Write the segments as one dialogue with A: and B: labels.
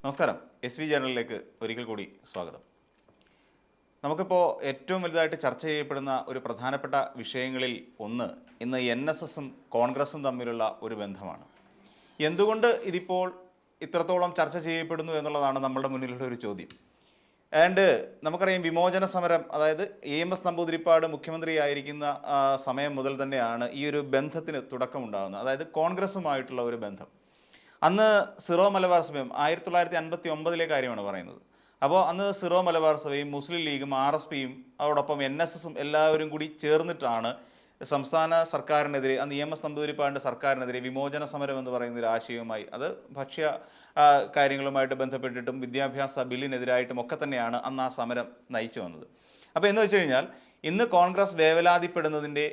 A: നമസ്കാരം. S V ജേണലിലേക്ക് ഒരിക്കൽ കൂടി സ്വാഗതം. നമുക്കിപ്പോൾ ഏറ്റവും വലുതായിട്ട് ചർച്ച ചെയ്യപ്പെടുന്ന ഒരു പ്രധാനപ്പെട്ട വിഷയങ്ങളിൽ ഒന്ന് ഇന്ന് NSSും കോൺഗ്രസും തമ്മിലുള്ള ഒരു ബന്ധമാണ്. എന്തുകൊണ്ട് ഇതിപ്പോൾ ഇത്രത്തോളം ചർച്ച ചെയ്യപ്പെടുന്നു എന്നുള്ളതാണ് നമ്മളുടെ മുന്നിലുള്ള ഒരു ചോദ്യം. ആൻഡ് നമുക്കറിയാം, വിമോചന സമരം, അതായത് EMS നമ്പൂതിരിപ്പാട് മുഖ്യമന്ത്രിയായിരിക്കുന്ന സമയം മുതൽ തന്നെയാണ് ഈ ഒരു ബന്ധത്തിന് തുടക്കമുണ്ടാകുന്നത്. അതായത് കോൺഗ്രസുമായിട്ടുള്ള ഒരു ബന്ധം. അന്ന് സിറോ മലബാർ സഭയും 1959 കാര്യമാണ് പറയുന്നത്. അപ്പോൾ അന്ന് സിറോ മലബാർ സഭയും മുസ്ലിം ലീഗും RSPയും അതോടൊപ്പം NSSും എല്ലാവരും കൂടി ചേർന്നിട്ടാണ് സംസ്ഥാന സർക്കാരിനെതിരെ, അന്ന് EMS നമ്പൂതിരിപ്പാടിൻ്റെ സർക്കാരിനെതിരെ വിമോചന സമരം എന്ന് പറയുന്ന ഒരു ആശയവുമായി, അത് ഭക്ഷ്യ കാര്യങ്ങളുമായിട്ട് ബന്ധപ്പെട്ടിട്ടും വിദ്യാഭ്യാസ ബില്ലിനെതിരായിട്ടും ഒക്കെ തന്നെയാണ് അന്ന് ആ സമരം നയിച്ചു വന്നത്. അപ്പോൾ എന്ന് വെച്ച് കഴിഞ്ഞാൽ ഇന്ന് കോൺഗ്രസ് വേവലാതിപ്പെടുന്നതിൻ്റെ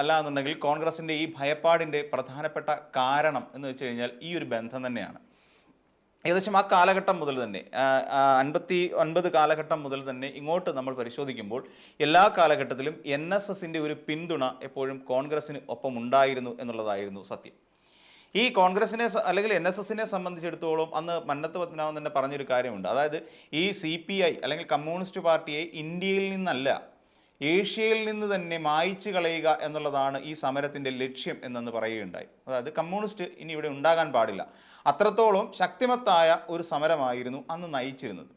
A: അല്ല എന്നുണ്ടെങ്കിൽ കോൺഗ്രസിൻ്റെ ഈ ഭയപ്പാടിൻ്റെ പ്രധാനപ്പെട്ട കാരണം എന്ന് വെച്ച് കഴിഞ്ഞാൽ ഈ ഒരു ബന്ധം തന്നെയാണ്. ഏകദേശം ആ കാലഘട്ടം മുതൽ തന്നെ 59 കാലഘട്ടം മുതൽ തന്നെ ഇങ്ങോട്ട് നമ്മൾ പരിശോധിക്കുമ്പോൾ എല്ലാ കാലഘട്ടത്തിലും NSSൻ്റെ ഒരു പിന്തുണ എപ്പോഴും കോൺഗ്രസിന് ഒപ്പം ഉണ്ടായിരുന്നു എന്നുള്ളതായിരുന്നു സത്യം. ഈ കോൺഗ്രസിനെ അല്ലെങ്കിൽ NSSനെ സംബന്ധിച്ചിടത്തോളം അന്ന് മന്നത്ത് പത്മനാഭൻ തന്നെ പറഞ്ഞൊരു കാര്യമുണ്ട്. അതായത് ഈ CPI അല്ലെങ്കിൽ കമ്മ്യൂണിസ്റ്റ് പാർട്ടിയെ ഇന്ത്യയിൽ നിന്നല്ല, ഏഷ്യയിൽ നിന്ന് തന്നെ മായ്ച്ചു കളയുക എന്നുള്ളതാണ് ഈ സമരത്തിൻ്റെ ലക്ഷ്യം എന്നു പറയുകയുണ്ടായി. അതായത് കമ്മ്യൂണിസ്റ്റ് ഇനി ഇവിടെ ഉണ്ടാകാൻ പാടില്ല, അത്രത്തോളം ശക്തിമത്തായ ഒരു സമരമായിരുന്നു അന്ന് നയിച്ചിരുന്നത്.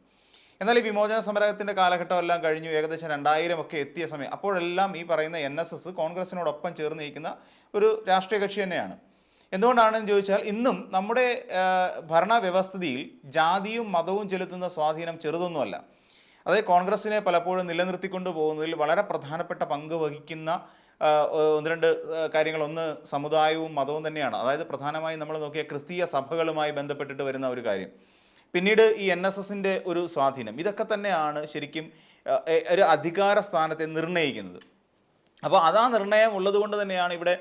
A: എന്നാൽ ഈ വിമോചന സമരത്തിൻ്റെ കാലഘട്ടം എല്ലാം കഴിഞ്ഞു, ഏകദേശം 2000 ഒക്കെ എത്തിയ സമയം, അപ്പോഴെല്ലാം ഈ പറയുന്ന NSS കോൺഗ്രസിനോടൊപ്പം ചേർന്ന് നിൽക്കുന്ന ഒരു രാഷ്ട്രീയ കക്ഷി തന്നെയാണ്. എന്തുകൊണ്ടാണെന്ന് ചോദിച്ചാൽ ഇന്നും നമ്മുടെ ഭരണവ്യവസ്ഥിതിയിൽ ജാതിയും മതവും ചെലുത്തുന്ന സ്വാധീനം ചെറുതൊന്നുമല്ല. അതായത് കോൺഗ്രസിനെ പലപ്പോഴും നിലനിർത്തിക്കൊണ്ടു പോകുന്നതിൽ വളരെ പ്രധാനപ്പെട്ട പങ്ക് വഹിക്കുന്ന ഒന്ന് രണ്ട് കാര്യങ്ങൾ, ഒന്ന് സമുദായവും മതവും തന്നെയാണ്. അതായത് പ്രധാനമായും നമ്മൾ നോക്കിയ ക്രിസ്തീയ സഭകളുമായി ബന്ധപ്പെട്ടിട്ട് വരുന്ന ഒരു കാര്യം, പിന്നീട് ഈ NSSൻ്റെ ഒരു സ്വാധീനം, ഇതൊക്കെ തന്നെയാണ് ശരിക്കും ഒരു അധികാര സ്ഥാനത്തെ നിർണ്ണയിക്കുന്നത്. അപ്പോൾ അതാ നിർണ്ണയം ഉള്ളതുകൊണ്ട് തന്നെയാണ് ഇവിടെ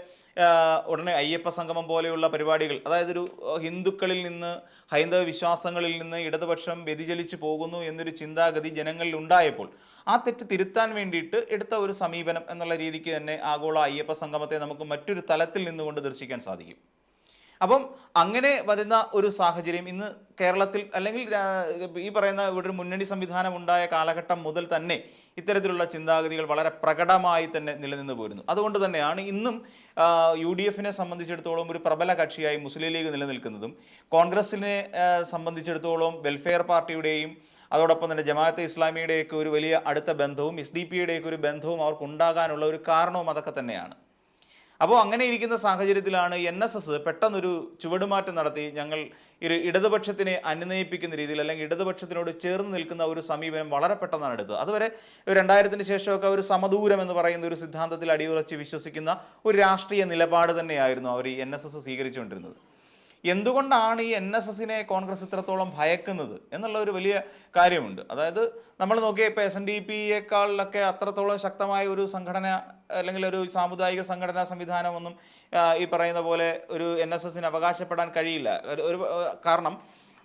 A: ഉടനെ അയ്യപ്പ സംഗമം പോലെയുള്ള പരിപാടികൾ, അതായത് ഒരു ഹിന്ദുക്കളിൽ നിന്ന്, ഹൈന്ദവ വിശ്വാസങ്ങളിൽ നിന്ന് ഇടതുപക്ഷം വ്യതിചലിച്ചു പോകുന്നു എന്നൊരു ചിന്താഗതി ജനങ്ങളിൽ ഉണ്ടായപ്പോൾ ആ തെറ്റ് തിരുത്താൻ വേണ്ടിയിട്ട് എടുത്ത ഒരു സമീപനം എന്നുള്ള രീതിക്ക് തന്നെ ആഗോള അയ്യപ്പ സംഗമത്തെ നമുക്ക് മറ്റൊരു തലത്തിൽ നിന്നുകൊണ്ട് ദർശിക്കാൻ സാധിക്കും. അപ്പം അങ്ങനെ വരുന്ന ഒരു സാഹചര്യം ഇന്ന് കേരളത്തിൽ, അല്ലെങ്കിൽ ഈ പറയുന്ന ഇവിടെ ഒരു മുന്നണി സംവിധാനം ഉണ്ടായ കാലഘട്ടം മുതൽ തന്നെ ഇത്തരത്തിലുള്ള ചിന്താഗതികൾ വളരെ പ്രകടമായി തന്നെ നിലനിന്ന് പോരുന്നു. അതുകൊണ്ട് തന്നെയാണ് ഇന്നും UDFനെ സംബന്ധിച്ചിടത്തോളം ഒരു പ്രബല കക്ഷിയായി മുസ്ലിം ലീഗ് നിലനിൽക്കുന്നതും, കോൺഗ്രസിനെ സംബന്ധിച്ചിടത്തോളം വെൽഫെയർ പാർട്ടിയുടെയും അതോടൊപ്പം തന്നെ ജമാഅത്തെ ഇസ്ലാമിയുടെയൊക്കെ ഒരു വലിയ അടുത്ത ബന്ധവും SDP ഒരു ബന്ധവും അവർക്കുണ്ടാകാനുള്ള ഒരു കാരണവും അതൊക്കെ തന്നെയാണ്. അപ്പോൾ അങ്ങനെ ഇരിക്കുന്ന സാഹചര്യത്തിലാണ് NSS പെട്ടെന്നൊരു ചുവടുമാറ്റം നടത്തി ഞങ്ങൾ ഇടതുപക്ഷത്തിനെ അനുനയിപ്പിക്കുന്ന രീതിയിൽ, അല്ലെങ്കിൽ ഇടതുപക്ഷത്തിനോട് ചേർന്ന് നിൽക്കുന്ന ഒരു സമീപനം വളരെ പെട്ടെന്നാണ് എടുത്തത്. അതുവരെ 2000-ന് ശേഷമൊക്കെ ഒരു സമദൂരം എന്ന് പറയുന്ന ഒരു സിദ്ധാന്തത്തിൽ അടിയുറച്ച് വിശ്വസിക്കുന്ന ഒരു രാഷ്ട്രീയ നിലപാട് തന്നെയായിരുന്നു അവർ ഈ NSS സ്വീകരിച്ചുകൊണ്ടിരുന്നത്. എന്തുകൊണ്ടാണ് ഈ NSSനെ കോൺഗ്രസ് ഇത്രത്തോളം ഭയക്കുന്നത് എന്നുള്ള ഒരു വലിയ കാര്യമുണ്ട്. അതായത് നമ്മൾ നോക്കിയാൽ ഇപ്പോൾ SNDPയേക്കാളിലൊക്കെ അത്രത്തോളം ശക്തമായ ഒരു സംഘടന അല്ലെങ്കിൽ ഒരു സാമുദായിക സംഘടനാ സംവിധാനമൊന്നും ഈ പറയുന്ന പോലെ ഒരു NSSന് അവകാശപ്പെടാൻ കഴിയില്ല. ഒരു കാരണം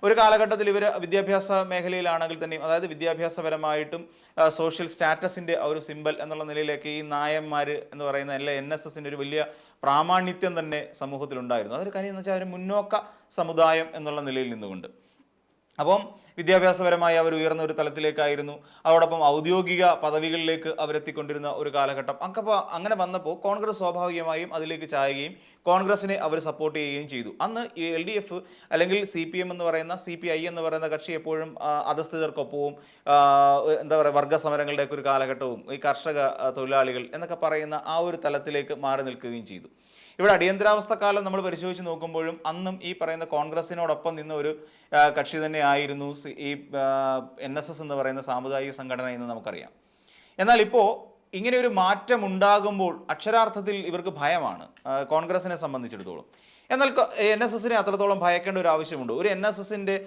A: ഒരു കാലഘട്ടത്തിൽ ഇവർ വിദ്യാഭ്യാസ മേഖലയിലാണെങ്കിൽ തന്നെയും, അതായത് വിദ്യാഭ്യാസപരമായിട്ടും സോഷ്യൽ സ്റ്റാറ്റസിൻ്റെ ഒരു സിമ്പൽ എന്നുള്ള നിലയിലേക്ക് ഈ നായന്മാർ എന്ന് പറയുന്ന എല്ലാ NSSൻ്റെ ഒരു വലിയ പ്രാമാണിത്യം തന്നെ സമൂഹത്തിലുണ്ടായിരുന്നു. അതൊരു കാര്യം എന്ന് വെച്ചാൽ അവർ മുന്നോക്ക സമുദായം എന്നുള്ള നിലയിൽ നിന്നുകൊണ്ട്, അപ്പം വിദ്യാഭ്യാസപരമായി അവർ ഉയർന്ന ഒരു തലത്തിലേക്കായിരുന്നു. അതോടൊപ്പം ഔദ്യോഗിക പദവികളിലേക്ക് അവരെത്തിക്കൊണ്ടിരുന്ന ഒരു കാലഘട്ടം. അപ്പോൾ അങ്ങനെ വന്നപ്പോൾ കോൺഗ്രസ് സ്വാഭാവികമായും അതിലേക്ക് ചായുകയും കോൺഗ്രസിനെ അവർ സപ്പോർട്ട് ചെയ്യുകയും ചെയ്തു. അന്ന് ഈ LDF അല്ലെങ്കിൽ CPM എന്ന് പറയുന്ന CPI എന്ന് പറയുന്ന കക്ഷി എപ്പോഴും അധസ്ഥിതർക്കൊപ്പവും എന്താ പറയുക വർഗ സമരങ്ങളുടെയൊക്കെ ഒരു കാലഘട്ടവും ഈ കർഷക തൊഴിലാളികൾ എന്നൊക്കെ പറയുന്ന ആ ഒരു തലത്തിലേക്ക് മാറി നിൽക്കുകയും ചെയ്തു. ഇവിടെ അടിയന്തരാവസ്ഥ കാലം നമ്മൾ പരിശോധിച്ച് നോക്കുമ്പോഴും അന്നും ഈ പറയുന്ന കോൺഗ്രസിനോടൊപ്പം നിന്ന ഒരു കക്ഷി തന്നെ ആയിരുന്നു ഈ NSS എന്ന് പറയുന്ന സാമുദായിക സംഘടന എന്ന് നമുക്കറിയാം. എന്നാൽ ഇപ്പോൾ ഇങ്ങനെ ഒരു മാറ്റം ഉണ്ടാകുമ്പോൾ അക്ഷരാർത്ഥത്തിൽ ഇവർക്ക് ഭയമാണ് കോൺഗ്രസിനെ സംബന്ധിച്ചിടത്തോളം. എന്നാൽ NSSനെ അത്രത്തോളം ഭയക്കേണ്ട ഒരു ആവശ്യമുണ്ട്. ഒരു NSSൻ്റെ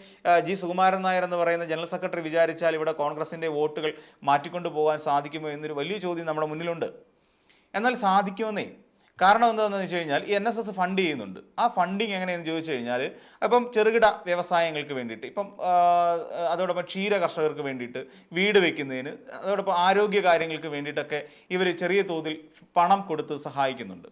A: G സുകുമാരൻ നായർ എന്ന് പറയുന്ന ജനറൽ സെക്രട്ടറി വിചാരിച്ചാൽ ഇവിടെ കോൺഗ്രസിൻ്റെ വോട്ടുകൾ മാറ്റിക്കൊണ്ടു പോകാൻ സാധിക്കുമോ എന്നൊരു വലിയ ചോദ്യം നമ്മുടെ മുന്നിലുണ്ട്. എന്നാൽ സാധിക്കുമെന്നേ. കാരണം എന്താണെന്ന് വെച്ച് കഴിഞ്ഞാൽ ഈ NSS ഫണ്ട് ചെയ്യുന്നുണ്ട്. ആ ഫണ്ടിങ് എങ്ങനെയെന്ന് ചോദിച്ചു കഴിഞ്ഞാൽ ഇപ്പം ചെറുകിട വ്യവസായങ്ങൾക്ക് വേണ്ടിയിട്ട്, ഇപ്പം അതോടൊപ്പം ക്ഷീര കർഷകർക്ക് വേണ്ടിയിട്ട്, വീട് വയ്ക്കുന്നതിന്, അതോടൊപ്പം ആരോഗ്യ കാര്യങ്ങൾക്ക് വേണ്ടിയിട്ടൊക്കെ ഇവർ ചെറിയ തോതിൽ പണം കൊടുത്ത് സഹായിക്കുന്നുണ്ട്.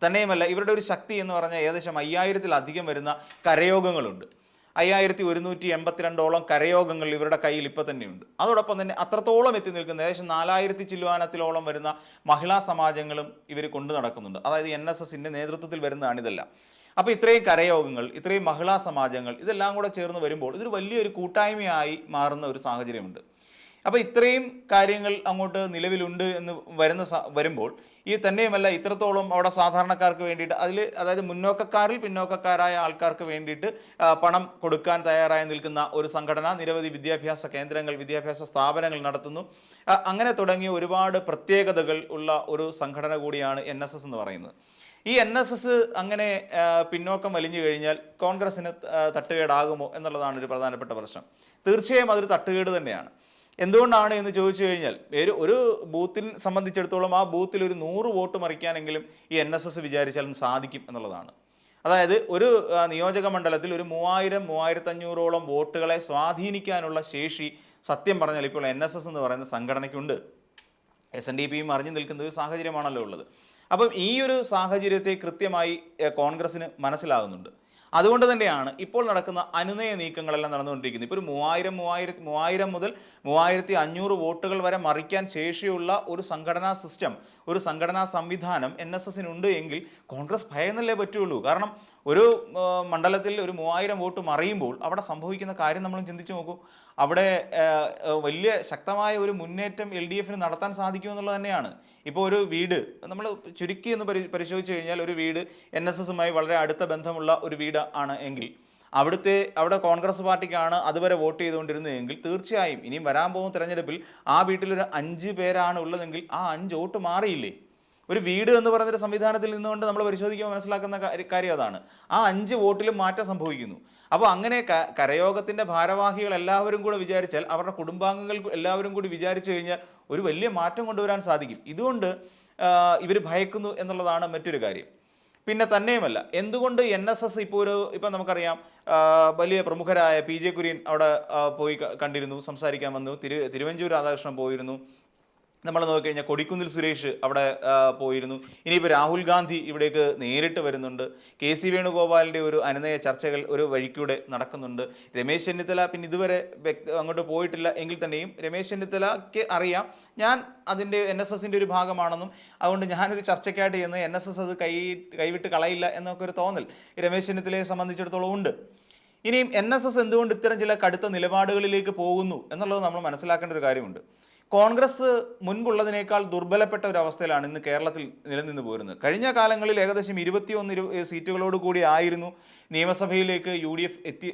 A: തന്നെയുമല്ല ഇവരുടെ ഒരു ശക്തി എന്ന് പറഞ്ഞാൽ ഏകദേശം 5000-ലധികം വരുന്ന കരയോഗങ്ങളുണ്ട്. 5182 കരയോഗങ്ങൾ ഇവരുടെ കയ്യിൽ ഇപ്പോൾ തന്നെയുണ്ട്. അതോടൊപ്പം തന്നെ അത്രത്തോളം എത്തി നിൽക്കുന്ന ഏകദേശം 4000 ചില്ലുവാനത്തിലോളം വരുന്ന മഹിളാ സമാജങ്ങളും ഇവർ കൊണ്ടു നടക്കുന്നുണ്ട്. അതായത് NSSന്റെ നേതൃത്വത്തിൽ വരുന്നതാണ് ഇതെല്ലാം. അപ്പോൾ ഇത്രയും കരയോഗങ്ങൾ, ഇത്രയും മഹിളാ സമാജങ്ങൾ ഇതെല്ലാം കൂടെ ചേർന്ന് വരുമ്പോൾ ഇതൊരു വലിയൊരു കൂട്ടായ്മയായി മാറുന്ന ഒരു സാഹചര്യമുണ്ട്. അപ്പോൾ ഇത്രയും കാര്യങ്ങൾ അങ്ങോട്ട് നിലവിലുണ്ട് എന്ന് വരുമ്പോൾ ഈ തന്നെയുമല്ല ഇത്രത്തോളം അവിടെ സാധാരണക്കാർക്ക് വേണ്ടിയിട്ട് അതായത് മുന്നോക്കക്കാരിൽ പിന്നോക്കക്കാരായ ആൾക്കാർക്ക് വേണ്ടിയിട്ട് പണം കൊടുക്കാൻ തയ്യാറായി നിൽക്കുന്ന ഒരു സംഘടന, നിരവധി വിദ്യാഭ്യാസ കേന്ദ്രങ്ങൾ, വിദ്യാഭ്യാസ സ്ഥാപനങ്ങൾ നടത്തുന്നു. അങ്ങനെ തുടങ്ങിയ ഒരുപാട് പ്രത്യേകതകൾ ഉള്ള ഒരു സംഘടന കൂടിയാണ് NSS എന്ന് പറയുന്നത്. ഈ NSS അങ്ങനെ പിന്നോക്കം വലിഞ്ഞു കഴിഞ്ഞാൽ കോൺഗ്രസിന് തട്ടുകേടാകുമോ എന്നുള്ളതാണ് ഒരു പ്രധാനപ്പെട്ട പ്രശ്നം. തീർച്ചയായും അതൊരു തട്ടുകേട് തന്നെയാണ്. എന്തുകൊണ്ടാണ് എന്ന് ചോദിച്ചു കഴിഞ്ഞാൽ ഒരു ബൂത്തിൽ സംബന്ധിച്ചിടത്തോളം ആ ബൂത്തിൽ ഒരു 100 വോട്ട് മറിക്കാനെങ്കിലും ഈ NSS വിചാരിച്ചാലും സാധിക്കും എന്നുള്ളതാണ്. അതായത് ഒരു നിയോജക മണ്ഡലത്തിൽ ഒരു 3000-3500ഓളം വോട്ടുകളെ സ്വാധീനിക്കാനുള്ള ശേഷി സത്യം പറഞ്ഞാൽ ഇപ്പോൾ NSS എന്ന് പറയുന്ന സംഘടനയ്ക്കുണ്ട്. SNDPയും അറിഞ്ഞു നിൽക്കുന്ന ഒരു സാഹചര്യമാണല്ലോ ഉള്ളത്. അപ്പം ഈ ഒരു സാഹചര്യത്തെ കൃത്യമായി കോൺഗ്രസിന് മനസ്സിലാകുന്നുണ്ട്. അതുകൊണ്ട് തന്നെയാണ് ഇപ്പോൾ നടക്കുന്ന അനുനയ നീക്കങ്ങളെല്ലാം നടന്നുകൊണ്ടിരിക്കുന്നത്. ഇപ്പോൾ ഒരു 3000 മുതൽ 3500 വോട്ടുകൾ വരെ മറിക്കാൻ ശേഷിയുള്ള ഒരു സംഘടനാ സിസ്റ്റം, ഒരു സംഘടനാ സംവിധാനം NSSനുണ്ട് എങ്കിൽ കോൺഗ്രസ് ഭയന്നല്ലേ പറ്റുള്ളൂ. കാരണം ഒരു മണ്ഡലത്തിൽ ഒരു 3000 വോട്ട് മറിയുമ്പോൾ അവിടെ സംഭവിക്കുന്ന കാര്യം നമ്മൾ ചിന്തിച്ചു നോക്കൂ. അവിടെ വലിയ ശക്തമായ ഒരു മുന്നേറ്റം LDFന് നടത്താൻ സാധിക്കുമെന്നുള്ളത് തന്നെയാണ്. ഇപ്പോൾ ഒരു വീട് നമ്മൾ ചുരുക്കി എന്ന് പരിശോധിച്ച് കഴിഞ്ഞാൽ ഒരു വീട് NSSുമായി വളരെ അടുത്ത ബന്ധമുള്ള ഒരു വീട് ആണ് എങ്കിൽ അവിടെ കോൺഗ്രസ് പാർട്ടിക്കാണ് അതുവരെ വോട്ട് ചെയ്തുകൊണ്ടിരുന്നതെങ്കിൽ തീർച്ചയായും ഇനിയും വരാൻ പോകുന്ന തെരഞ്ഞെടുപ്പിൽ ആ വീട്ടിലൊരു 5 പേരാണ് ഉള്ളതെങ്കിൽ ആ 5 വോട്ട് മാറിയില്ലേ. ഒരു വീട് എന്ന് പറയുന്നൊരു സംവിധാനത്തിൽ നിന്നുകൊണ്ട് നമ്മൾ പരിശോധിക്കുമ്പോൾ മനസ്സിലാക്കുന്ന കാര്യം അതാണ്. ആ 5 വോട്ടിലും മാറ്റം സംഭവിക്കുന്നു. അപ്പോൾ അങ്ങനെ കരയോഗത്തിൻ്റെ ഭാരവാഹികൾ എല്ലാവരും കൂടെ വിചാരിച്ചാൽ, അവരുടെ കുടുംബാംഗങ്ങൾ എല്ലാവരും കൂടി വിചാരിച്ചു കഴിഞ്ഞാൽ ഒരു വലിയ മാറ്റം കൊണ്ടുവരാൻ സാധിക്കും. ഇതുകൊണ്ട് ഇവർ ഭയക്കുന്നു എന്നുള്ളതാണ് മറ്റൊരു കാര്യം. പിന്നെ തന്നെയുമല്ല, എന്തുകൊണ്ട് NSS ഇപ്പം നമുക്കറിയാം വലിയ പ്രമുഖരായ PJ കുര്യൻ അവിടെ പോയി കണ്ടിരുന്നു, സംസാരിക്കാൻ വന്നു. തിരുവഞ്ചൂർ രാധാകൃഷ്ണൻ പോയിരുന്നു. നമ്മൾ നോക്കിക്കഴിഞ്ഞാൽ കൊടിക്കുന്നിൽ സുരേഷ് അവിടെ പോയിരുന്നു. ഇനിയിപ്പോൾ രാഹുൽ ഗാന്ധി ഇവിടേക്ക് നേരിട്ട് വരുന്നുണ്ട്. KC വേണുഗോപാലിൻ്റെ ഒരു അനുനയ ചർച്ചകൾ ഒരു വഴിക്കൂടെ നടക്കുന്നുണ്ട്. രമേശ് ചെന്നിത്തല പിന്നെ ഇതുവരെ അങ്ങോട്ട് പോയിട്ടില്ല എങ്കിൽ തന്നെയും രമേശ് ചെന്നിത്തലയ്ക്ക് അറിയാം ഞാൻ അതിൻ്റെ NSSൻ്റെ ഒരു ഭാഗമാണെന്നും അതുകൊണ്ട് ഞാനൊരു ചർച്ചയ്ക്കായിട്ട് ചെന്ന് NSS അത് കൈവിട്ട് കളയില്ല എന്നൊക്കെ ഒരു തോന്നൽ രമേശ് ചെന്നിത്തലയെ സംബന്ധിച്ചിടത്തോളം ഉണ്ട്. ഇനിയും NSS എന്തുകൊണ്ട് ഇത്തരം ചില കടുത്ത നിലപാടുകളിലേക്ക് പോകുന്നു എന്നുള്ളത് നമ്മൾ മനസ്സിലാക്കേണ്ട ഒരു കാര്യമുണ്ട്. കോൺഗ്രസ് മുൻപുള്ളതിനേക്കാൾ ദുർബലപ്പെട്ട ഒരു അവസ്ഥയിലാണ് ഇന്ന് കേരളത്തിൽ നിലനിന്ന് പോരുന്നത്. കഴിഞ്ഞ കാലങ്ങളിൽ ഏകദേശം 21 സീറ്റുകളോട് കൂടി ആയിരുന്നു നിയമസഭയിലേക്ക് UDF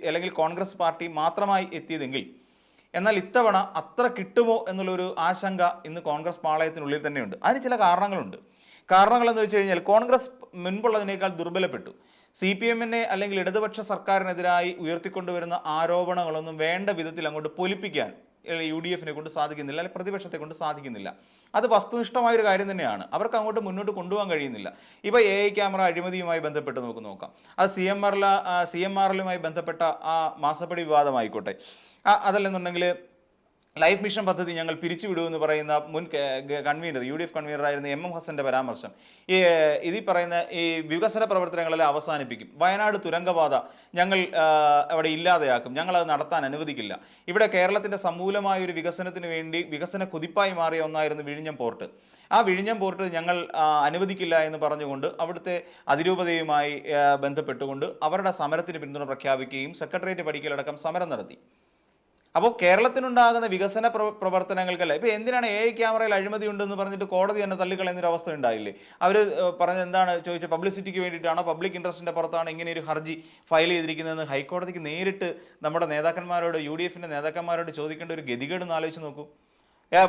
A: അല്ലെങ്കിൽ കോൺഗ്രസ് പാർട്ടി മാത്രമായി എത്തിയതെങ്കിൽ, എന്നാൽ ഇത്തവണ അത്ര കിട്ടുമോ എന്നുള്ളൊരു ആശങ്ക ഇന്ന് കോൺഗ്രസ് പാളയത്തിനുള്ളിൽ തന്നെയുണ്ട്. അതിന് ചില കാരണങ്ങളുണ്ട്. കാരണങ്ങളെന്ന് വെച്ച് കഴിഞ്ഞാൽ കോൺഗ്രസ് മുൻപുള്ളതിനേക്കാൾ ദുർബലപ്പെട്ടു. CPMനെ അല്ലെങ്കിൽ ഇടതുപക്ഷ സർക്കാരിനെതിരായി ഉയർത്തിക്കൊണ്ടുവരുന്ന ആരോപണങ്ങളൊന്നും വേണ്ട വിധത്തിൽ അങ്ങോട്ട് പൊലിപ്പിക്കാൻ UDFനെ കൊണ്ട് സാധിക്കുന്നില്ല, അല്ലെങ്കിൽ പ്രതിപക്ഷത്തെ കൊണ്ട് സാധിക്കുന്നില്ല. അത് വസ്തുനിഷ്ഠമായൊരു കാര്യം തന്നെയാണ്. അവർക്ക് അങ്ങോട്ട് മുന്നോട്ട് കൊണ്ടുപോകാൻ കഴിയുന്നില്ല. ഇപ്പോൾ AI ക്യാമറ അഴിമതിയുമായി ബന്ധപ്പെട്ട് നോക്കാം, അത് CMRലുമായി ബന്ധപ്പെട്ട ആ മാസപ്പടി വിവാദമായിക്കോട്ടെ, അതല്ലെന്നുണ്ടെങ്കിൽ ലൈഫ് മിഷൻ പദ്ധതി ഞങ്ങൾ പിരിച്ചുവിടുമെന്ന് പറയുന്ന മുൻ കൺവീനർ UDF കൺവീനറായിരുന്ന MM ഹസൻ്റെ പരാമർശം, ഇതിൽ പറയുന്ന ഈ വികസന പ്രവർത്തനങ്ങളെല്ലാം അവസാനിപ്പിക്കും, വയനാട് തുരങ്കപാത ഞങ്ങൾ അവിടെ ഇല്ലാതെയാക്കും, ഞങ്ങളത് നടത്താൻ അനുവദിക്കില്ല. ഇവിടെ കേരളത്തിൻ്റെ സമൂലമായ ഒരു വികസനത്തിന് വേണ്ടി വികസന കുതിപ്പായി മാറിയ ഒന്നായിരുന്നു വിഴിഞ്ഞം പോർട്ട്. ആ വിഴിഞ്ഞം പോർട്ട് ഞങ്ങൾ അനുവദിക്കില്ല എന്ന് പറഞ്ഞുകൊണ്ട് അവിടുത്തെ അതിരൂപതയുമായി ബന്ധപ്പെട്ടുകൊണ്ട് അവരുടെ സമരത്തിന് പിന്തുണ പ്രഖ്യാപിക്കുകയും സെക്രട്ടേറിയറ്റ് പടിക്കലടക്കം സമരം നടത്തി. അപ്പോൾ കേരളത്തിനുണ്ടാകുന്ന വികസന പ്രവർത്തനങ്ങൾക്കല്ല, ഇപ്പോൾ എന്തിനാണ് AI ക്യാമറയിൽ അഴിമതി ഉണ്ടെന്ന് പറഞ്ഞിട്ട് കോടതി തന്നെ തള്ളിക്കളയുന്നൊരു അവസ്ഥ ഉണ്ടായില്ലേ? അവർ പറഞ്ഞത് എന്താണ് ചോദിച്ചാൽ പബ്ലിസിറ്റിക്ക് വേണ്ടിയിട്ടാണോ, പബ്ലിക് ഇൻട്രസ്റ്റിൻ്റെ പുറത്താണ് ഇങ്ങനെ ഒരു ഹർജി ഫയൽ ചെയ്തിരിക്കുന്നതെന്ന് ഹൈക്കോടതിക്ക് നേരിട്ട് നമ്മുടെ നേതാക്കന്മാരോട് UDFൻ്റെ നേതാക്കന്മാരോട് ചോദിക്കേണ്ട ഒരു ഗതികേടെന്ന് ആലോചിച്ച് നോക്കൂ.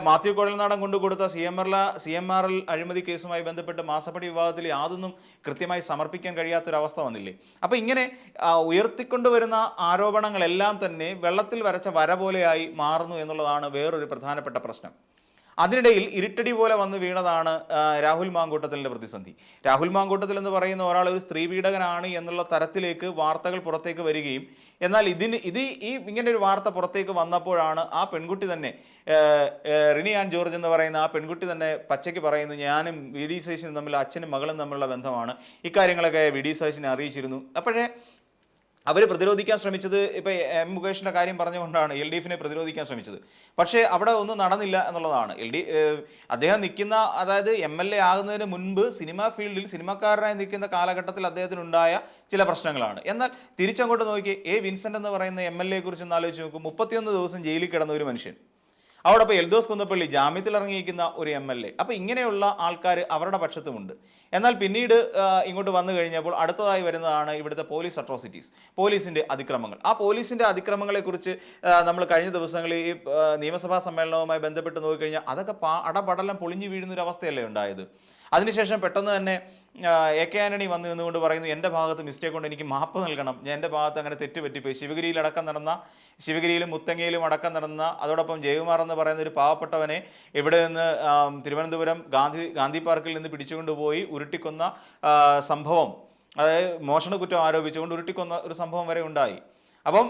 A: മാത്യു കുഴൽനാടൻ കൊണ്ടുകൊടുത്ത CMRL അഴിമതി കേസുമായി ബന്ധപ്പെട്ട് മാസപ്പടി വിവാദത്തിൽ യാതൊന്നും കൃത്യമായി സമർപ്പിക്കാൻ കഴിയാത്തൊരവസ്ഥ വന്നില്ലേ? അപ്പോൾ ഇങ്ങനെ ഉയർത്തിക്കൊണ്ടുവരുന്ന ആരോപണങ്ങളെല്ലാം തന്നെ വെള്ളത്തിൽ വരച്ച വര പോലെയായി മാറുന്നു എന്നുള്ളതാണ് വേറൊരു പ്രധാനപ്പെട്ട പ്രശ്നം. അതിനിടയിൽ ഇരുട്ടടി പോലെ വന്ന് വീണതാണ് രാഹുൽ മാങ്കൂട്ടത്തിലിൻ്റെ പ്രതിസന്ധി. രാഹുൽ മാങ്കൂട്ടത്തിൽ എന്ന് പറയുന്ന ഒരാൾ ഒരു സ്ത്രീ പീഡകനാണ് എന്നുള്ള തരത്തിലേക്ക് വാർത്തകൾ പുറത്തേക്ക് വരികയും, എന്നാൽ ഇങ്ങനെ ഒരു വാർത്ത പുറത്തേക്ക് വന്നപ്പോഴാണ് ആ പെൺകുട്ടി തന്നെ, റിനി ആൻ ജോർജ് എന്ന് പറയുന്ന ആ പെൺകുട്ടി തന്നെ പച്ചയ്ക്ക് പറയുന്നു, ഞാനും VD സതീശനും തമ്മിൽ അച്ഛനും മകളും തമ്മിലുള്ള ബന്ധമാണ്, ഇക്കാര്യങ്ങളൊക്കെ VD സതീശനെ അറിയിച്ചിരുന്നു. അപ്പോഴേ അവർ പ്രതിരോധിക്കാൻ ശ്രമിച്ചത് ഇപ്പോൾ എം മുകേഷിൻ്റെ കാര്യം പറഞ്ഞുകൊണ്ടാണ് LDFനെ പ്രതിരോധിക്കാൻ ശ്രമിച്ചത്. പക്ഷേ അവിടെ ഒന്നും നടന്നില്ല എന്നുള്ളതാണ്. അദ്ദേഹം നിൽക്കുന്ന, അതായത് MLA ആകുന്നതിന് മുൻപ് സിനിമാ ഫീൽഡിൽ സിനിമാക്കാരനായി നിൽക്കുന്ന കാലഘട്ടത്തിൽ അദ്ദേഹത്തിനുണ്ടായ ചില പ്രശ്നങ്ങളാണ്. എന്നാൽ തിരിച്ചങ്ങോട്ട് നോക്കി വിൻസെൻ്റ് എന്ന് പറയുന്ന MLA കുറിച്ച് ഒന്ന് ആലോചിച്ച് നോക്കും. 31 ദിവസം ജയിലിൽ കിടന്ന ഒരു മനുഷ്യൻ, അവിടെ ഇപ്പോൾ എൽദോസ് കുന്നപ്പള്ളി ജാമ്യത്തിൽ ഇറങ്ങിയിരിക്കുന്ന ഒരു MLA. അപ്പോൾ ഇങ്ങനെയുള്ള ആൾക്കാർ അവരുടെ പക്ഷത്തുമുണ്ട്. എന്നാൽ പിന്നീട് ഇങ്ങോട്ട് വന്നു കഴിഞ്ഞപ്പോൾ അടുത്തതായി വരുന്നതാണ് ഇവിടുത്തെ പോലീസ് അട്രോസിറ്റീസ്, പോലീസിൻ്റെ അതിക്രമങ്ങൾ. ആ പോലീസിൻ്റെ അതിക്രമങ്ങളെക്കുറിച്ച് നമ്മൾ കഴിഞ്ഞ ദിവസങ്ങളിൽ ഈ നിയമസഭാ സമ്മേളനവുമായി ബന്ധപ്പെട്ട് നോക്കിക്കഴിഞ്ഞാൽ അതൊക്കെ അടപടലം പൊളിഞ്ഞു വീഴുന്നൊരു അവസ്ഥയല്ലേ ഉണ്ടായത്. അതിനുശേഷം പെട്ടെന്ന് തന്നെ AK ആന്റണി വന്നു നിന്നുകൊണ്ട് പറയുന്നു, എൻ്റെ ഭാഗത്ത് മിസ്റ്റേക്ക് കൊണ്ട് എനിക്ക് മാപ്പ് നൽകണം, ഞാൻ എൻ്റെ ഭാഗത്ത് അങ്ങനെ തെറ്റ് പറ്റിപ്പോയി. ശിവഗിരിയിലും മുത്തങ്ങയിലും അടക്കം നടന്ന, അതോടൊപ്പം ജയകുമാർ എന്ന് പറയുന്ന ഒരു പാവപ്പെട്ടവനെ ഇവിടെ നിന്ന് തിരുവനന്തപുരം ഗാന്ധി പാർക്കിൽ നിന്ന് പിടിച്ചുകൊണ്ടുപോയി ഉരുട്ടിക്കൊന്ന സംഭവം, അതായത് മോഷണ കുറ്റം ആരോപിച്ചുകൊണ്ട് ഉരുട്ടിക്കൊന്ന ഒരു സംഭവം വരെ ഉണ്ടായി. അപ്പം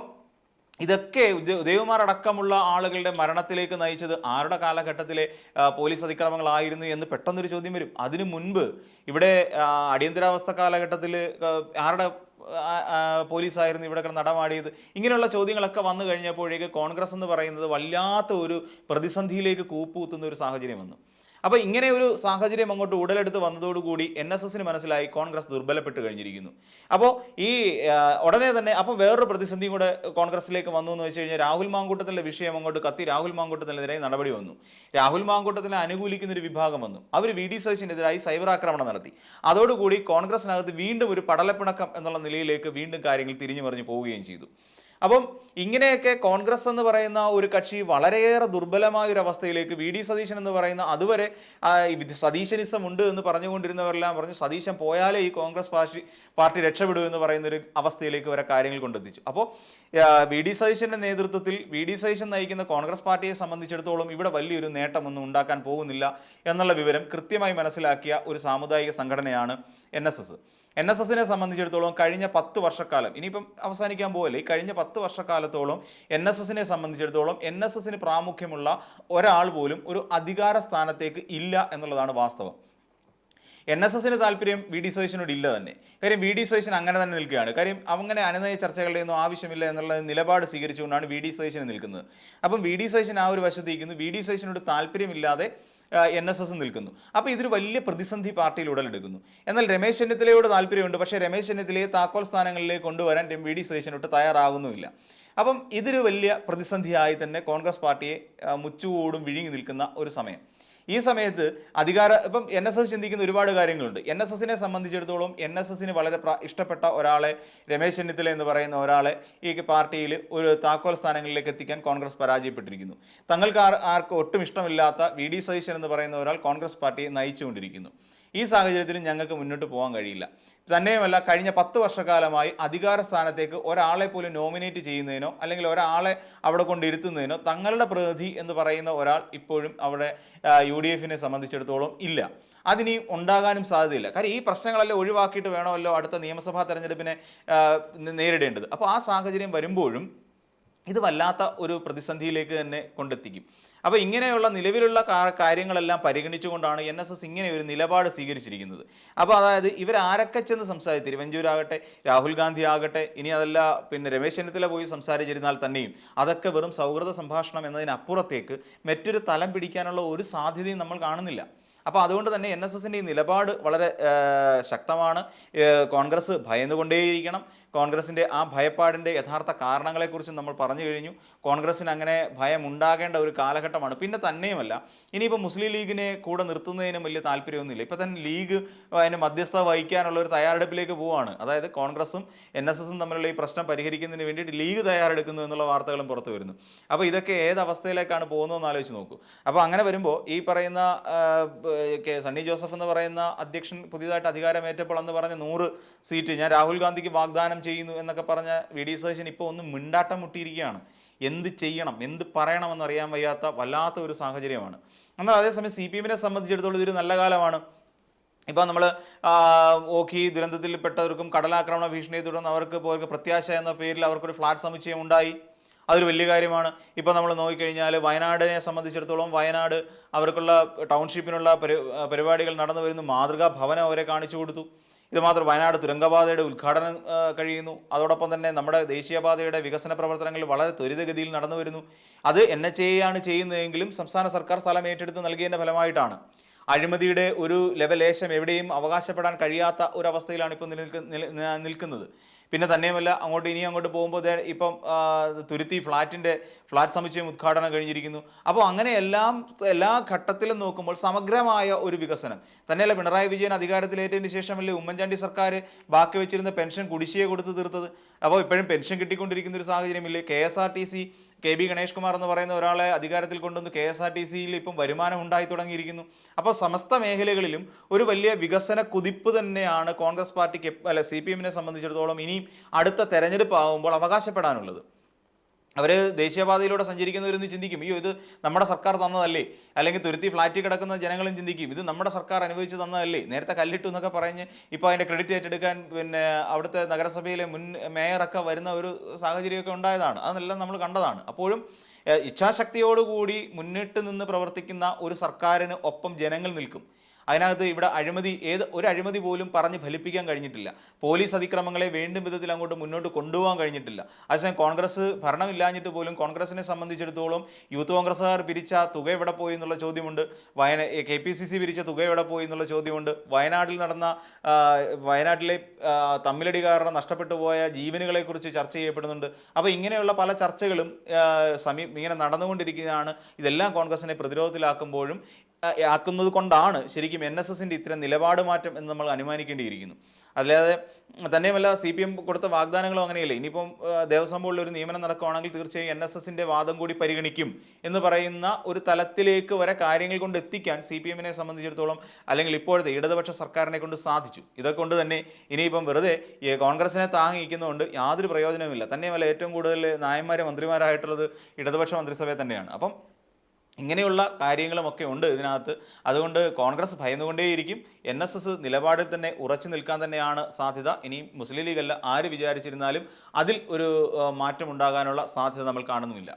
A: ഇതൊക്കെ ഉദയകുമാർ അടക്കമുള്ള ആളുകളുടെ മരണത്തിലേക്ക് നയിച്ചത് ആരുടെ കാലഘട്ടത്തിലെ പോലീസ് അതിക്രമങ്ങളായിരുന്നു എന്ന് പെട്ടെന്നൊരു ചോദ്യം വരും. അതിനു മുൻപ് ഇവിടെ അടിയന്തരാവസ്ഥ കാലഘട്ടത്തിൽ ആരുടെ പോലീസായിരുന്നു ഇവിടെ നടമാടിയത്? ഇങ്ങനെയുള്ള ചോദ്യങ്ങളൊക്കെ വന്നു കഴിഞ്ഞപ്പോഴേക്ക് കോൺഗ്രസ് എന്ന് പറയുന്നത് വല്ലാത്ത ഒരു പ്രതിസന്ധിയിലേക്ക് കൂപ്പുകുത്തുന്ന ഒരു സാഹചര്യം വന്നു. അപ്പോൾ ഇങ്ങനെ ഒരു സാഹചര്യം അങ്ങോട്ട് ഉടലെടുത്ത് വന്നതോടുകൂടി NSSന് മനസ്സിലായി കോൺഗ്രസ് ദുർബലപ്പെട്ട് കഴിഞ്ഞിരിക്കുന്നു. അപ്പോൾ ഈ ഉടനെ തന്നെ അപ്പോൾ വേറൊരു പ്രതിസന്ധിയും കൂടെ കോൺഗ്രസിലേക്ക് വന്നു എന്ന് വെച്ച് കഴിഞ്ഞാൽ രാഹുൽ മാങ്കൂട്ടത്തിൻ്റെ വിഷയം അങ്ങോട്ട് കത്തി രാഹുൽ മാങ്കൂട്ടത്തിനെതിരായി നടപടി വന്നു. രാഹുൽ മാങ്കൂട്ടത്തിനെ അനുകൂലിക്കുന്ന ഒരു വിഭാഗം വന്നു. അവർ VD സതീശനെതിരായി സൈബർ ആക്രമണം നടത്തി. അതോടുകൂടി കോൺഗ്രസിനകത്ത് വീണ്ടും ഒരു പടലപ്പിണക്കം എന്നുള്ള നിലയിലേക്ക് വീണ്ടും കാര്യങ്ങൾ തിരിഞ്ഞു മറിഞ്ഞു പോവുകയും ചെയ്തു. അപ്പം ഇങ്ങനെയൊക്കെ കോൺഗ്രസ് എന്ന് പറയുന്ന ഒരു കക്ഷി വളരെയേറെ ദുർബലമായ ഒരു അവസ്ഥയിലേക്ക്, VD സതീശൻ എന്ന് പറയുന്ന അതുവരെ സതീശനിസം ഉണ്ട് എന്ന് പറഞ്ഞുകൊണ്ടിരുന്നവരെല്ലാം പറഞ്ഞു സതീശൻ പോയാലേ ഈ കോൺഗ്രസ് പാർട്ടി രക്ഷപ്പെടൂ എന്ന് പറയുന്ന ഒരു അവസ്ഥയിലേക്ക് വരെ കാര്യങ്ങൾ കൊണ്ടെത്തിച്ചു. അപ്പോൾ VD സതീശൻ്റെ നേതൃത്വത്തിൽ VD സതീശൻ നയിക്കുന്ന കോൺഗ്രസ് പാർട്ടിയെ സംബന്ധിച്ചിടത്തോളം ഇവിടെ വലിയൊരു നേട്ടമൊന്നും ഉണ്ടാക്കാൻ പോകുന്നില്ല എന്നുള്ള വിവരം കൃത്യമായി മനസ്സിലാക്കിയ ഒരു സാമുദായിക സംഘടനയാണ് NSSനെ സംബന്ധിച്ചിടത്തോളം കഴിഞ്ഞ 10 വർഷക്കാലം, ഇനിയിപ്പം അവസാനിക്കാൻ പോകല്ലേ, ഈ കഴിഞ്ഞ 10 വർഷക്കാലത്തോളം NSSനെ സംബന്ധിച്ചിടത്തോളം NSSന് പ്രാമുഖ്യമുള്ള ഒരാൾ പോലും ഒരു അധികാര സ്ഥാനത്തേക്ക് ഇല്ല എന്നുള്ളതാണ് വാസ്തവം. NSSന് താല്പര്യം VD സതീശനോട് ഇല്ല തന്നെ. കാര്യം VD സതീശൻ അങ്ങനെ തന്നെ നിൽക്കുകയാണ്. കാര്യം അങ്ങനെ അനുനയ ചർച്ചകളുടെ ഒന്നും ആവശ്യമില്ല എന്നുള്ള നിലപാട് സ്വീകരിച്ചുകൊണ്ടാണ് VD സതീശന് നിൽക്കുന്നത്. അപ്പം VD സതീശൻ ആ ഒരു വശത്തേക്കുന്നു, VD സതീശനോട് താല്പര്യമില്ലാതെ NSS നിൽക്കുന്നു. അപ്പോൾ ഇതൊരു വലിയ പ്രതിസന്ധി പാർട്ടിയിൽ ഉടലെടുക്കുന്നു. എന്നാൽ രമേശ് ചെന്നിത്തലയോട് താല്പര്യമുണ്ട്, പക്ഷേ രമേശ് ചെന്നിത്തലയെ താക്കോൽ സ്ഥാനങ്ങളിലേക്ക് കൊണ്ടുവരാൻ VD സതീശനോട്ട് തയ്യാറാകുന്നുമില്ല. അപ്പം ഇതൊരു വലിയ പ്രതിസന്ധിയായി തന്നെ കോൺഗ്രസ് പാർട്ടിയെ മുച്ചുകൂടും വിഴുങ്ങി നിൽക്കുന്ന ഒരു സമയം. ഈ സമയത്ത് ഇപ്പം NSS ചിന്തിക്കുന്ന ഒരുപാട് കാര്യങ്ങളുണ്ട്. NSSനെ സംബന്ധിച്ചിടത്തോളം NSSന് വളരെ ഇഷ്ടപ്പെട്ട ഒരാളെ, രമേശ് ചെന്നിത്തല എന്ന് പറയുന്ന ഒരാളെ ഈ പാർട്ടിയിൽ ഒരു താക്കോൽ സ്ഥാനങ്ങളിലേക്ക് എത്തിക്കാൻ കോൺഗ്രസ് പരാജയപ്പെട്ടിരിക്കുന്നു. തങ്ങൾക്ക് ആർക്കും ഒട്ടും ഇഷ്ടമില്ലാത്ത VD സതീശൻ എന്ന് പറയുന്ന ഒരാൾ കോൺഗ്രസ് പാർട്ടിയെ നയിച്ചുകൊണ്ടിരിക്കുന്നു. ഈ സാഹചര്യത്തിൽ ഞങ്ങൾക്ക് മുന്നോട്ട് പോകാൻ കഴിയില്ല. തന്നെയുമല്ല, കഴിഞ്ഞ 10 വർഷക്കാലമായി അധികാര സ്ഥാനത്തേക്ക് ഒരാളെ പോലും നോമിനേറ്റ് ചെയ്യുന്നതിനോ അല്ലെങ്കിൽ ഒരാളെ അവിടെ കൊണ്ടിരുത്തുന്നതിനോ തങ്ങളുടെ പ്രതിനിധി എന്ന് പറയുന്ന ഒരാൾ ഇപ്പോഴും അവിടെ UDFനെ സംബന്ധിച്ചിടത്തോളം ഇല്ല. അതിനി ഉണ്ടാകാനും സാധ്യതയില്ല. കാര്യം ഈ പ്രശ്നങ്ങളെല്ലാം ഒഴിവാക്കിയിട്ട് വേണമല്ലോ അടുത്ത നിയമസഭാ തെരഞ്ഞെടുപ്പിനെ നേരിടേണ്ടത്. അപ്പോൾ ആ സാഹചര്യം വരുമ്പോഴും ഇത് വല്ലാത്ത ഒരു പ്രതിസന്ധിയിലേക്ക് തന്നെ കൊണ്ടെത്തിക്കും. അപ്പോൾ ഇങ്ങനെയുള്ള നിലവിലുള്ള കാര്യങ്ങളെല്ലാം പരിഗണിച്ചുകൊണ്ടാണ് NSS ഇങ്ങനെ ഒരു നിലപാട് സ്വീകരിച്ചിരിക്കുന്നത്. അപ്പോൾ അതായത് ഇവരാരൊക്കെ ചെന്ന് സംസാരിച്ചു, തിരുവഞ്ചൂരാകട്ടെ, രാഹുൽ ഗാന്ധി ആകട്ടെ, ഇനി അതല്ല പിന്നെ രമേശ് ചെന്നിത്തല പോയി സംസാരിച്ചിരുന്നാൽ തന്നെയും അതൊക്കെ വെറും സൗഹൃദ സംഭാഷണം എന്നതിനപ്പുറത്തേക്ക് മറ്റൊരു തലം പിടിക്കാനുള്ള ഒരു സാധ്യതയും നമ്മൾ കാണുന്നില്ല. അപ്പോൾ അതുകൊണ്ട് തന്നെ NSSൻ്റെ ഈ നിലപാട് വളരെ ശക്തമാണ്. കോൺഗ്രസ് ഭയന്നുകൊണ്ടേയിരിക്കണം. കോൺഗ്രസിൻ്റെ ആ ഭയപ്പാടിൻ്റെ യഥാർത്ഥ കാരണങ്ങളെക്കുറിച്ച് നമ്മൾ പറഞ്ഞു കഴിഞ്ഞു. കോൺഗ്രസ്സിന് അങ്ങനെ ഭയം ഉണ്ടാകേണ്ട ഒരു കാലഘട്ടമാണ്. പിന്നെ തന്നെയുമല്ല, ഇനിയിപ്പോൾ മുസ്ലിം ലീഗിനെ കൂടെ നിർത്തുന്നതിനും വലിയ താല്പര്യമൊന്നുമില്ല. ഇപ്പോൾ തന്നെ ലീഗ് അതിന് മധ്യസ്ഥത വഹിക്കാനുള്ള ഒരു തയ്യാറെടുപ്പിലേക്ക് പോവുകയാണ്. അതായത് കോൺഗ്രസും NSSും തമ്മിലുള്ള ഈ പ്രശ്നം പരിഹരിക്കുന്നതിന് വേണ്ടിയിട്ട് ലീഗ് തയ്യാറെടുക്കുന്നു എന്നുള്ള വാർത്തകളും പുറത്തു വരുന്നു. അപ്പോൾ ഇതൊക്കെ ഏത് അവസ്ഥയിലേക്കാണ് പോകുന്നതെന്ന് ആലോചിച്ച് നോക്കൂ. അപ്പോൾ അങ്ങനെ വരുമ്പോൾ ഈ പറയുന്ന സണ്ണി ജോസഫ് എന്ന് പറയുന്ന അധ്യക്ഷൻ പുതിയതായിട്ട് അധികാരമേറ്റപ്പോൾ അന്ന് പറഞ്ഞ 100 സീറ്റ് ഞാൻ രാഹുൽ ഗാന്ധിക്ക് വാഗ്ദാനം ചെയ്യുന്നു എന്നൊക്കെ പറഞ്ഞ VD സതീശൻ ഇപ്പോൾ ഒന്ന് മിണ്ടാട്ടം മുട്ടിയിരിക്കുകയാണ്. എന്ത് ചെയ്യണം, എന്ത് പറയണമെന്നറിയാൻ വയ്യാത്ത വല്ലാത്ത ഒരു സാഹചര്യമാണ്. എന്നാൽ അതേസമയം CPMനെ സംബന്ധിച്ചിടത്തോളം ഇതൊരു നല്ല കാലമാണ്. ഇപ്പോൾ നമ്മൾ ഓഖി ദുരന്തത്തിൽപ്പെട്ടവർക്കും കടലാക്രമണ ഭീഷണിയെ തുടർന്ന് അവർക്ക് പ്രത്യാശ എന്ന പേരിൽ അവർക്കൊരു ഫ്ലാറ്റ് സമുച്ചയം ഉണ്ടായി. അതൊരു വലിയ കാര്യമാണ്. ഇപ്പോൾ നമ്മൾ നോക്കിക്കഴിഞ്ഞാൽ വയനാടിനെ സംബന്ധിച്ചിടത്തോളം അവർക്കുള്ള ടൗൺഷിപ്പിനുള്ള പരിപാടികൾ നടന്നു വരുന്നു. മാതൃകാ ഭവനം അവരെ കാണിച്ചു കൊടുത്തു. ഇത് മാത്രം വയനാട് തുരങ്കപാതയുടെ ഉദ്ഘാടനം കഴിയുന്നു. അതോടൊപ്പം തന്നെ നമ്മുടെ ദേശീയപാതയുടെ വികസന പ്രവർത്തനങ്ങൾ വളരെ ത്വരിതഗതിയിൽ നടന്നു വരുന്നു. അത് NHAI ആണ് ചെയ്യുന്നതെങ്കിലും സംസ്ഥാന സർക്കാർ സ്ഥലം ഏറ്റെടുത്ത് നൽകിയതിൻ്റെ ഫലമായിട്ടാണ്. അഴിമതിയുടെ ഒരു ലെവലേശം എവിടെയും അവകാശപ്പെടാൻ കഴിയാത്ത ഒരവസ്ഥയിലാണ് ഇപ്പോൾ നിൽക്കുന്നത്. പിന്നെ തന്നെയുമല്ല, ഇനി അങ്ങോട്ട് പോകുമ്പോൾ ഇപ്പം തുരുത്തി ഫ്ലാറ്റ് സമുച്ചയം ഉദ്ഘാടനം കഴിഞ്ഞിരിക്കുന്നു. അപ്പോൾ അങ്ങനെ എല്ലാ ഘട്ടത്തിലും നോക്കുമ്പോൾ സമഗ്രമായ ഒരു വികസനം തന്നെയല്ല. പിണറായി വിജയൻ അധികാരത്തിലേറ്റതിന് ശേഷമല്ലേ ഉമ്മൻചാണ്ടി സർക്കാർ ബാക്കി വെച്ചിരുന്ന പെൻഷൻ കുടിശ്ശിക കൊടുത്ത് തീർത്തത്. അപ്പോൾ ഇപ്പോഴും പെൻഷൻ കിട്ടിക്കൊണ്ടിരിക്കുന്ന ഒരു സാഹചര്യമില്ലേ? KSRTC KB ഗണേഷ് കുമാർ എന്ന് പറയുന്ന ഒരാളെ അധികാരത്തിൽ കൊണ്ടുവന്ന് KSRTCയിൽ ഇപ്പം വരുമാനം ഉണ്ടായി തുടങ്ങിയിരിക്കുന്നു. അപ്പോൾ സമസ്ത മേഖലകളിലും ഒരു വലിയ വികസന കുതിപ്പ് തന്നെയാണ് കോൺഗ്രസ് പാർട്ടിക്ക് CPM-നെ സംബന്ധിച്ചിടത്തോളം ഇനിയും അടുത്ത തെരഞ്ഞെടുപ്പ് ആകുമ്പോൾ അവകാശപ്പെടാനുള്ളത്. അവർ ദേശീയപാതയിലൂടെ സഞ്ചരിക്കുന്നവരെന്ന് ചിന്തിക്കും, അയ്യോ ഇത് നമ്മുടെ സർക്കാർ തന്നതല്ലേ, അല്ലെങ്കിൽ തുരുത്തി ഫ്ലാറ്റിൽ കിടക്കുന്ന ജനങ്ങളും ചിന്തിക്കും, ഇത് നമ്മുടെ സർക്കാർ അനുഭവിച്ച് തന്നതല്ലേ, നേരത്തെ കല്ലിട്ടു എന്നൊക്കെ പറഞ്ഞ് ഇപ്പോൾ അതിൻ്റെ ക്രെഡിറ്റ് ഏറ്റെടുക്കാൻ അവിടുത്തെ നഗരസഭയിലെ മുൻ മേയറൊക്കെ വരുന്ന ഒരു സാഹചര്യമൊക്കെ ഉണ്ടായതാണ്. അതെല്ലാം നമ്മൾ കണ്ടതാണ്. അപ്പോഴും ഇച്ഛാശക്തിയോടുകൂടി മുന്നിട്ട് നിന്ന് പ്രവർത്തിക്കുന്ന ഒരു സർക്കാരിന് ഒപ്പം ജനങ്ങൾ നിൽക്കും. അതിനകത്ത് ഇവിടെ ഒരു അഴിമതി പോലും പറഞ്ഞ് ഫലിപ്പിക്കാൻ കഴിഞ്ഞിട്ടില്ല. പോലീസ് അതിക്രമങ്ങളെ വേണ്ടും വിധത്തിൽ അങ്ങോട്ട് മുന്നോട്ട് കൊണ്ടുപോകാൻ കഴിഞ്ഞിട്ടില്ല. അതേസമയം കോൺഗ്രസ് ഭരണമില്ലാഞ്ഞിട്ട് പോലും കോൺഗ്രസിനെ സംബന്ധിച്ചിടത്തോളം യൂത്ത് കോൺഗ്രസ്സുകാർ പിരിച്ച തുക എവിടെ പോയി എന്നുള്ള ചോദ്യമുണ്ട്. KPCC പിരിച്ച തുക എവിടെ പോയി എന്നുള്ള ചോദ്യമുണ്ട്. വയനാട്ടിലെ തമ്മിലടി കാരണം നഷ്ടപ്പെട്ടു പോയ ജീവനുകളെക്കുറിച്ച് ചർച്ച ചെയ്യപ്പെടുന്നുണ്ട്. അപ്പോൾ ഇങ്ങനെയുള്ള പല ചർച്ചകളും ഇങ്ങനെ നടന്നുകൊണ്ടിരിക്കുന്നതാണ്. ഇതെല്ലാം കോൺഗ്രസിനെ പ്രതിരോധത്തിലാക്കുന്നത് കൊണ്ടാണ് ശരിക്കും NSSന്റെ ഇത്തരം നിലപാട് മാറ്റം എന്ന് നമ്മൾ അനുമാനിക്കേണ്ടിയിരിക്കുന്നു. അല്ലാതെ തന്നെയുമല്ല, CPM കൊടുത്ത വാഗ്ദാനങ്ങളും അങ്ങനെയല്ലേ. ഇനിയിപ്പം ദേവസ്വം ബോർഡിൽ ഒരു നിയമനം നടക്കുകയാണെങ്കിൽ തീർച്ചയായും NSSന്റെ വാദം കൂടി പരിഗണിക്കും എന്ന് പറയുന്ന ഒരു തലത്തിലേക്ക് വരെ കാര്യങ്ങൾ കൊണ്ട് എത്തിക്കാൻ CPM-നെ സംബന്ധിച്ചിടത്തോളം അല്ലെങ്കിൽ ഇപ്പോഴത്തെ ഇടതുപക്ഷ സർക്കാരിനെ കൊണ്ട് സാധിച്ചു. ഇതൊക്കെ കൊണ്ട് തന്നെ ഇനിയിപ്പം വെറുതെ കോൺഗ്രസിനെ താങ്ങിക്കുന്നതുകൊണ്ട് യാതൊരു പ്രയോജനവുമില്ല. തന്നെയുമല്ല, ഏറ്റവും കൂടുതൽ മന്ത്രിമാരായിട്ടുള്ളത് ഇടതുപക്ഷ മന്ത്രിസഭയെ തന്നെയാണ്. അപ്പം ഇങ്ങനെയുള്ള കാര്യങ്ങളുമൊക്കെ ഉണ്ട് ഇതിനകത്ത്. അതുകൊണ്ട് കോൺഗ്രസ് ഭയന്നുകൊണ്ടേയിരിക്കും. NSS നിലപാടിൽ തന്നെ ഉറച്ചു നിൽക്കാൻ തന്നെയാണ് സാധ്യത. ഇനി മുസ്ലിം ലീഗ് അല്ല ആര് വിചാരിച്ചിരുന്നാലും അതിൽ ഒരു മാറ്റം ഉണ്ടാകാനുള്ള സാധ്യത നമ്മൾ കാണുന്നുമില്ല.